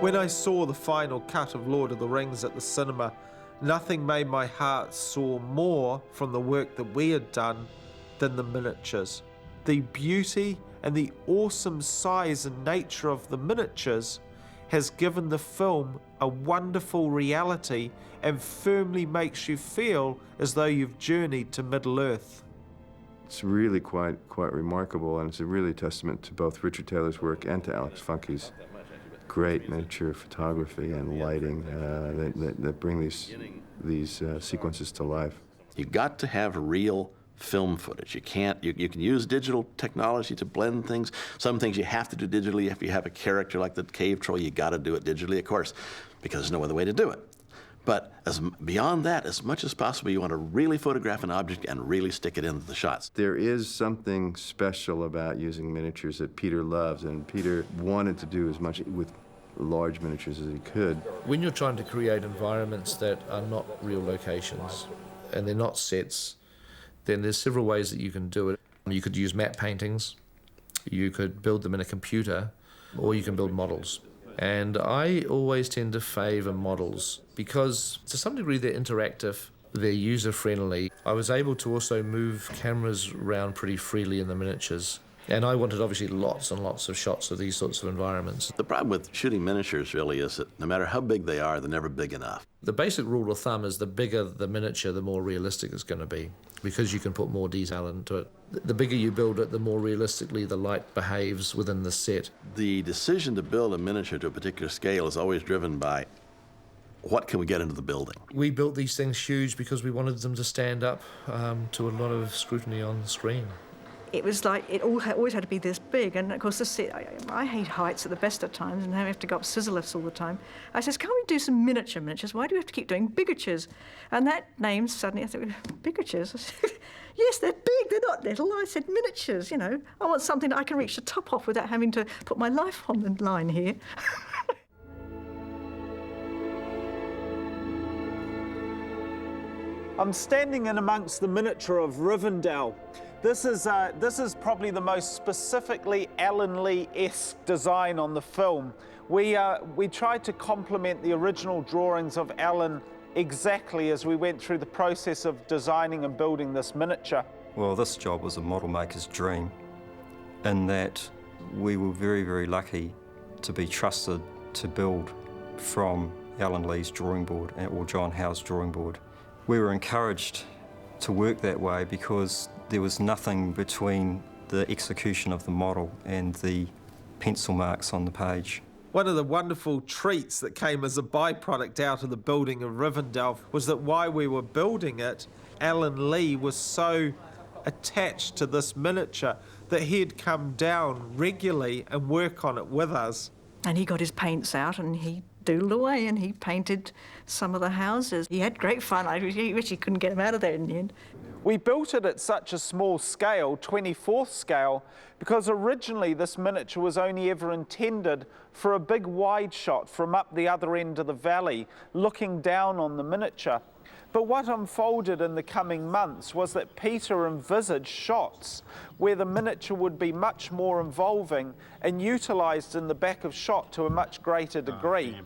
When I saw the final cut of Lord of the Rings at the cinema, nothing made my heart soar more from the work that we had done than the miniatures. The beauty and the awesome size and nature of the miniatures has given the film a wonderful reality and firmly makes you feel as though you've journeyed to Middle-earth. It's really quite remarkable, and it's a really testament to both Richard Taylor's work and to Alex Funke's great miniature photography and lighting that bring these sequences to life. You got to have real film footage. You can't. You can use digital technology to blend things. Some things you have to do digitally. If you have a character like the cave troll, you got to do it digitally, of course, because there's no other way to do it. But beyond that, as much as possible, you want to really photograph an object and really stick it into the shots. There is something special about using miniatures that Peter loves, and Peter wanted to do as much with large miniatures as he could. When you're trying to create environments that are not real locations and they're not sets, then there's several ways that you can do it. You could use matte paintings, you could build them in a computer, or you can build models. And I always tend to favour models because to some degree they're interactive, they're user-friendly. I was able to also move cameras around pretty freely in the miniatures. And I wanted obviously lots and lots of shots of these sorts of environments. The problem with shooting miniatures really is that no matter how big they are, they're never big enough. The basic rule of thumb is the bigger the miniature, the more realistic it's going to be, because you can put more detail into it. The bigger you build it, the more realistically the light behaves within the set. The decision to build a miniature to a particular scale is always driven by what can we get into the building. We built these things huge because we wanted them to stand up to a lot of scrutiny on the screen. It was like it always had to be this big, and of course I hate heights at the best of times, and I have to go up scissor lifts all the time. I says, can't we do some miniatures? Why do we have to keep doing bigatures? And that name suddenly, I thought, bigatures? I said, yes, they're big, they're not little. I said miniatures, you know. I want something that I can reach the top of without having to put my life on the line here. I'm standing in amongst the miniature of Rivendell. This is probably the most specifically Alan Lee-esque design on the film. We tried to complement the original drawings of Alan exactly as we went through the process of designing and building this miniature. Well, this job was a model maker's dream, in that we were very, very lucky to be trusted to build from Alan Lee's drawing board or John Howe's drawing board. We were encouraged to work that way because there was nothing between the execution of the model and the pencil marks on the page. One of the wonderful treats that came as a byproduct out of the building of Rivendell was that while we were building it, Alan Lee was so attached to this miniature that he'd come down regularly and work on it with us. And he got his paints out and he doodled away and he painted some of the houses. He had great fun. I wish he couldn't get him out of there in the end. We built it at such a small scale, 24th scale, because originally this miniature was only ever intended for a big wide shot from up the other end of the valley, looking down on the miniature. But what unfolded in the coming months was that Peter envisaged shots where the miniature would be much more involving and utilised in the back of shot to a much greater degree.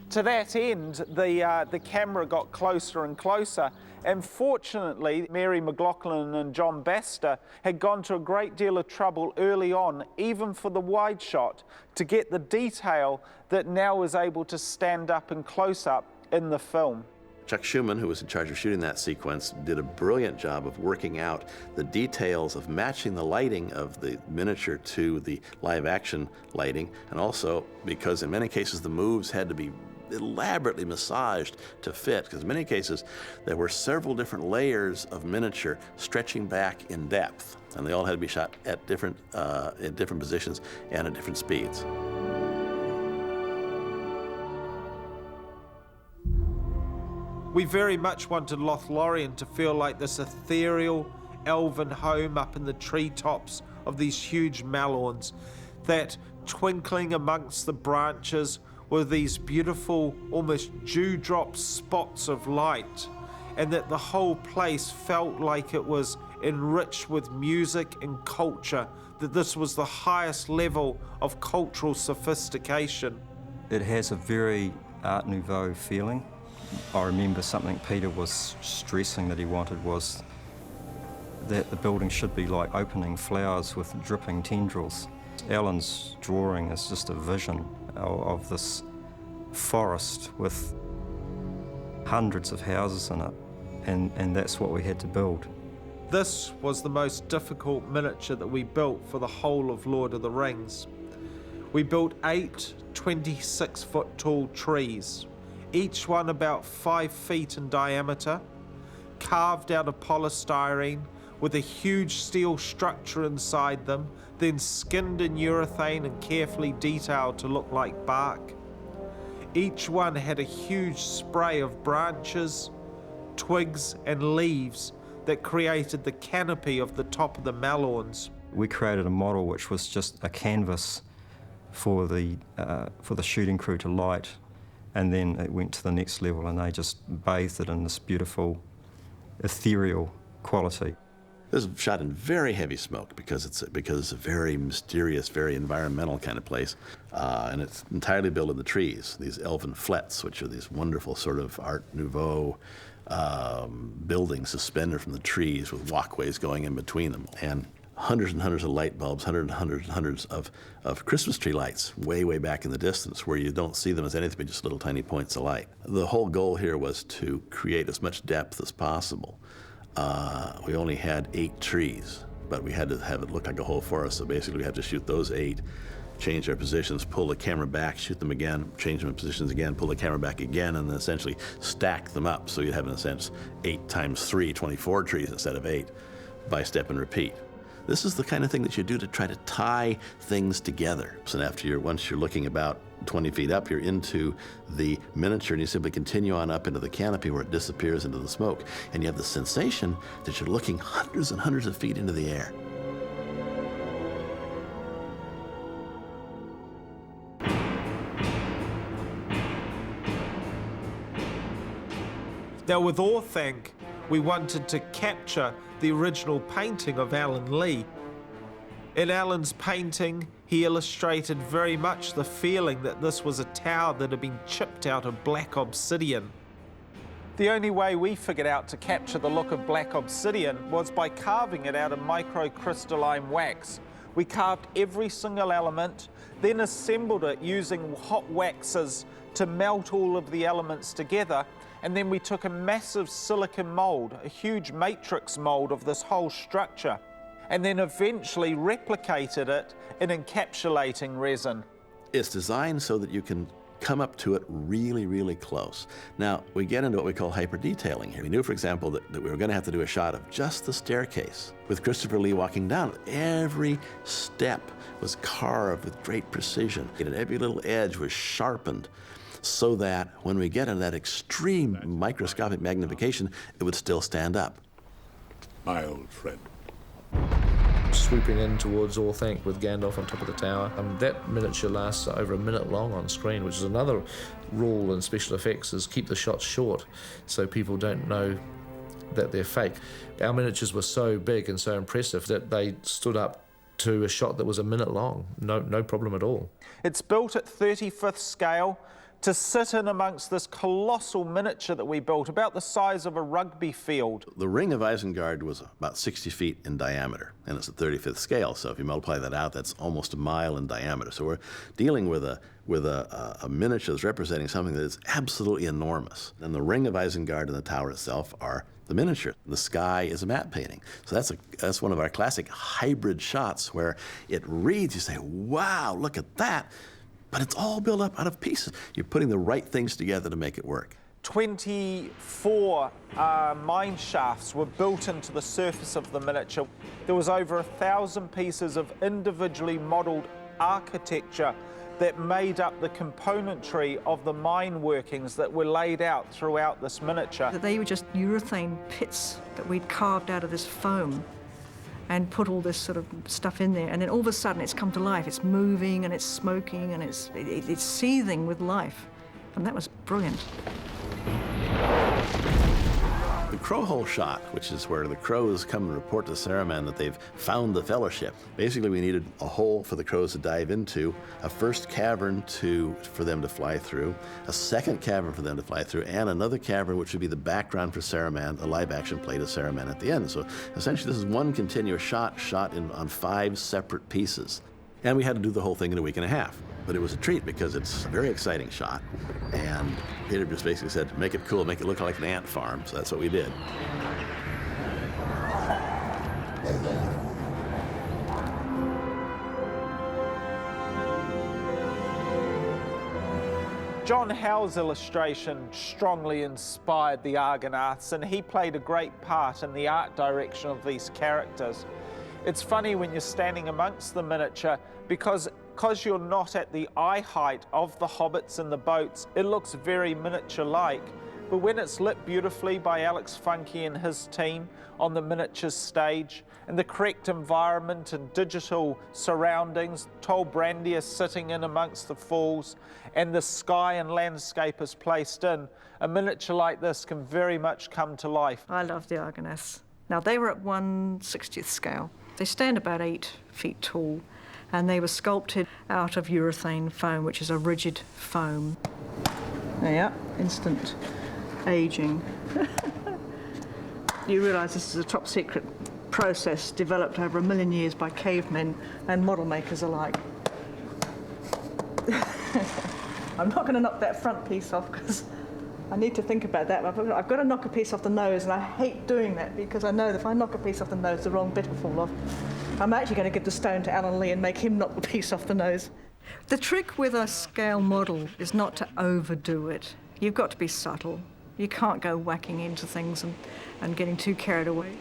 To that end, the camera got closer and closer, and fortunately, Mary McLaughlin and John Baster had gone to a great deal of trouble early on, even for the wide shot, to get the detail that now is able to stand up and close up in the film. Chuck Schumann, who was in charge of shooting that sequence, did a brilliant job of working out the details of matching the lighting of the miniature to the live-action lighting, and also because in many cases the moves had to be elaborately massaged to fit, because in many cases there were several different layers of miniature stretching back in depth, and they all had to be shot at different in different positions and at different speeds. We very much wanted Lothlorien to feel like this ethereal, elven home up in the treetops of these huge malorns, that twinkling amongst the branches were these beautiful, almost dewdrop spots of light, and that the whole place felt like it was enriched with music and culture, that this was the highest level of cultural sophistication. It has a very Art Nouveau feeling. I remember something Peter was stressing that he wanted was that the building should be like opening flowers with dripping tendrils. Alan's drawing is just a vision of this forest with hundreds of houses in it, and that's what we had to build. This was the most difficult miniature that we built for the whole of Lord of the Rings. We built 8 26-foot tall trees, each one about 5 feet in diameter, carved out of polystyrene with a huge steel structure inside them, then skinned in urethane and carefully detailed to look like bark. Each one had a huge spray of branches, twigs and leaves that created the canopy of the top of the Malorns. We created a model which was just a canvas for the shooting crew to light, and then it went to the next level and they just bathed it in this beautiful ethereal quality. This is shot in very heavy smoke because it's a very mysterious, very environmental kind of place, and it's entirely built in the trees. These elven flets, which are these wonderful sort of Art Nouveau buildings suspended from the trees with walkways going in between them, and hundreds and hundreds of light bulbs, hundreds of Christmas tree lights way, way back in the distance where you don't see them as anything but just little tiny points of light. The whole goal here was to create as much depth as possible. We only had 8 trees, but we had to have it look like a whole forest, so basically we had to shoot those 8, change their positions, pull the camera back, shoot them again, change them in positions again, pull the camera back again, and then essentially stack them up so you'd have, in a sense, 8 times 3, 24 trees instead of 8, by step and repeat. This is the kind of thing that you do to try to tie things together. So once you're looking about 20 feet up, you're into the miniature, and you simply continue on up into the canopy where it disappears into the smoke. And you have the sensation that you're looking hundreds and hundreds of feet into the air. Now with Orthanc, we wanted to capture the original painting of Alan Lee. In Alan's painting, he illustrated very much the feeling that this was a tower that had been chipped out of black obsidian. The only way we figured out to capture the look of black obsidian was by carving it out of microcrystalline wax. We carved every single element, then assembled it using hot waxes to melt all of the elements together, and then we took a massive silicon mold, a huge matrix mold of this whole structure, and then eventually replicated it in encapsulating resin. It's designed so that you can come up to it really, really close. Now, we get into what we call hyper-detailing here. We knew, for example, that we were going to have to do a shot of just the staircase with Christopher Lee walking down. Every step was carved with great precision, and every little edge was sharpened so that when we get into that extreme microscopic magnification, it would still stand up. My old friend. Swooping in towards Orthanc with Gandalf on top of the tower. That miniature lasts over a minute long on screen, which is another rule in special effects, is keep the shots short so people don't know that they're fake. Our miniatures were so big and so impressive that they stood up to a shot that was a minute long. No problem at all. It's built at 35th scale to sit in amongst this colossal miniature that we built, about the size of a rugby field. The ring of Isengard was about 60 feet in diameter, and it's at 35th scale, so if you multiply that out, that's almost a mile in diameter. So we're dealing with a miniature that's representing something that is absolutely enormous. And the ring of Isengard and the tower itself are the miniature. The sky is a matte painting. So that's one of our classic hybrid shots where it reads, you say, wow, look at that. But it's all built up out of pieces. You're putting the right things together to make it work. 24 mine shafts were built into the surface of the miniature. There was over 1,000 pieces of individually modelled architecture that made up the componentry of the mine workings that were laid out throughout this miniature. They were just urethane pits that we'd carved out of this foam and put all this sort of stuff in there, and then all of a sudden it's come to life. It's moving and it's smoking and it's seething with life, and that was brilliant. The crow hole shot, which is where the crows come and report to Saruman that they've found the fellowship. Basically, we needed a hole for the crows to dive into, a first cavern for them to fly through, a second cavern for them to fly through, and another cavern which would be the background for Saruman, a live-action play to Saruman at the end. So essentially, this is one continuous shot on 5 separate pieces. And we had to do the whole thing in a week and a half. But it was a treat because it's a very exciting shot. And Peter just basically said, make it cool, make it look like an ant farm. So that's what we did. John Howe's illustration strongly inspired the Argonauts, and he played a great part in the art direction of these characters. It's funny when you're standing amongst the miniature, because you're not at the eye height of the hobbits and the boats, it looks very miniature-like. But when it's lit beautifully by Alex Funke and his team on the miniatures stage, and the correct environment and digital surroundings, Tol Brandia sitting in amongst the falls, and the sky and landscape is placed in, a miniature like this can very much come to life. I love the Argonauts. Now, they were at 1/60th scale. They stand about 8 feet tall, and they were sculpted out of urethane foam, which is a rigid foam. Yeah, instant aging. You realise this is a top secret process developed over 1 million years by cavemen and model makers alike. I'm not going to knock that front piece off because I need to think about that. I've got to knock a piece off the nose, and I hate doing that because I know that if I knock a piece off the nose, the wrong bit will fall off. I'm actually going to give the stone to Alan Lee and make him knock the piece off the nose. The trick with a scale model is not to overdo it. You've got to be subtle. You can't go whacking into things and getting too carried away.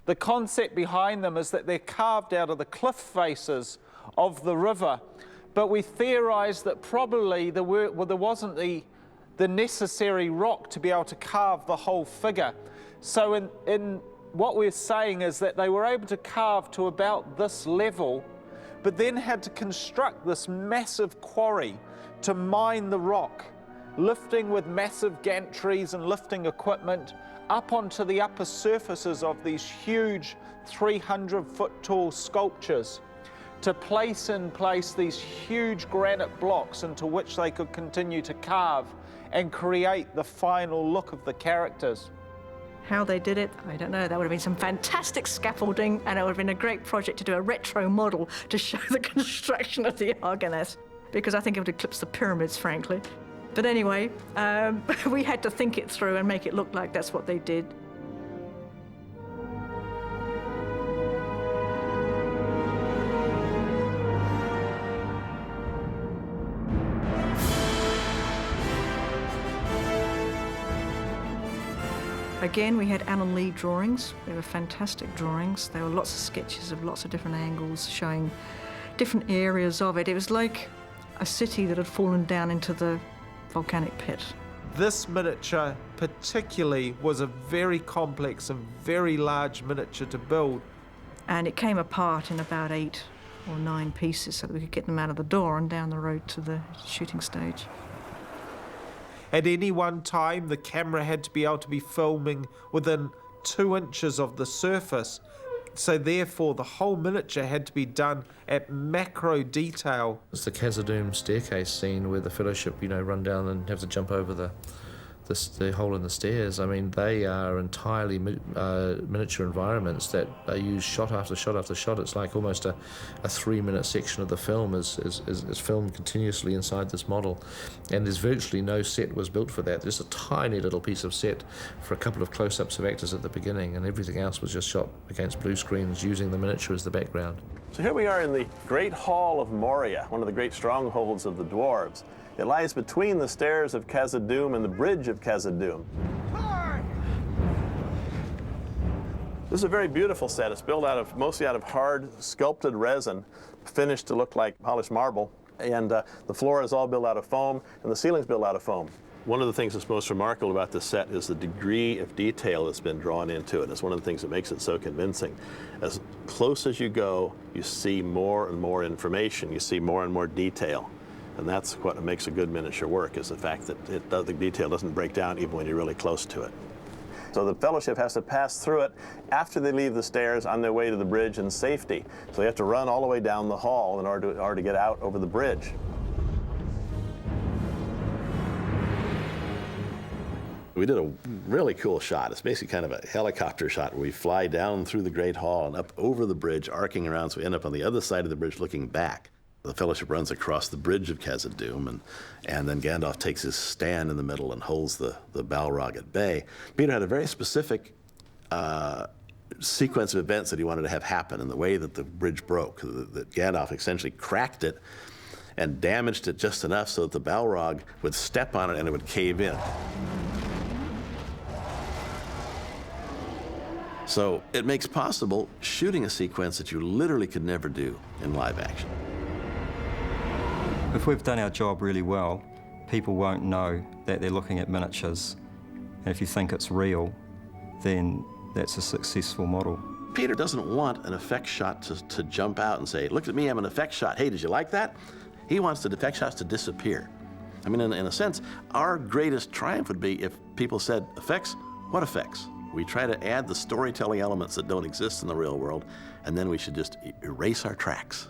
The concept behind them is that they're carved out of the cliff faces of the river, but we theorised that probably there wasn't the necessary rock to be able to carve the whole figure. So in what we're saying is that they were able to carve to about this level, but then had to construct this massive quarry to mine the rock, lifting with massive gantries and lifting equipment up onto the upper surfaces of these huge 300-foot tall sculptures to place in place these huge granite blocks into which they could continue to carve and create the final look of the characters. How they did it, I don't know. That would have been some fantastic scaffolding, and it would have been a great project to do a retro model to show the construction of the Argonauts, because I think it would eclipse the pyramids, frankly. But anyway, we had to think it through and make it look like that's what they did. Again, we had Alan Lee drawings. They were fantastic drawings. There were lots of sketches of lots of different angles showing different areas of it. It was like a city that had fallen down into the volcanic pit. This miniature particularly was a very complex and very large miniature to build. And it came apart in about 8 or 9 pieces so that we could get them out of the door and down the road to the shooting stage. At any one time, the camera had to be able to be filming within 2 inches of the surface. So therefore, the whole miniature had to be done at macro detail. It's the Khazad-dûm staircase scene where the Fellowship, run down and have to jump over the hole in the stairs. I mean, they are entirely miniature environments that are used shot after shot after shot. It's like almost a 3-minute section of the film is filmed continuously inside this model. And there's virtually no set was built for that. There's a tiny little piece of set for a couple of close-ups of actors at the beginning, and everything else was just shot against blue screens using the miniature as the background. So here we are in the Great Hall of Moria, one of the great strongholds of the dwarves. It lies between the stairs of Khazad-dûm and the bridge of Khazad-dûm. This is a very beautiful set. It's built mostly out of hard sculpted resin, finished to look like polished marble. And the floor is all built out of foam, and the ceiling's built out of foam. One of the things that's most remarkable about this set is the degree of detail that's been drawn into it. It's one of the things that makes it so convincing. As close as you go, you see more and more information. You see more and more detail. And that's what makes a good miniature work, is the fact that the detail doesn't break down even when you're really close to it. So the fellowship has to pass through it after they leave the stairs on their way to the bridge in safety. So they have to run all the way down the hall in order to get out over the bridge. We did a really cool shot. It's basically kind of a helicopter shot where we fly down through the Great Hall and up over the bridge, arcing around, so we end up on the other side of the bridge looking back. The fellowship runs across the bridge of Khazad-dûm, and then Gandalf takes his stand in the middle and holds the Balrog at bay. Peter had a very specific sequence of events that he wanted to have happen in the way that the bridge broke, that Gandalf essentially cracked it and damaged it just enough so that the Balrog would step on it and it would cave in. So it makes possible shooting a sequence that you literally could never do in live action. If we've done our job really well, people won't know that they're looking at miniatures. And if you think it's real, then that's a successful model. Peter doesn't want an effect shot to jump out and say, look at me, I'm an effect shot. Hey, did you like that? He wants the effect shots to disappear. I mean, in a sense, our greatest triumph would be if people said, effects? What effects? We try to add the storytelling elements that don't exist in the real world, and then we should just erase our tracks.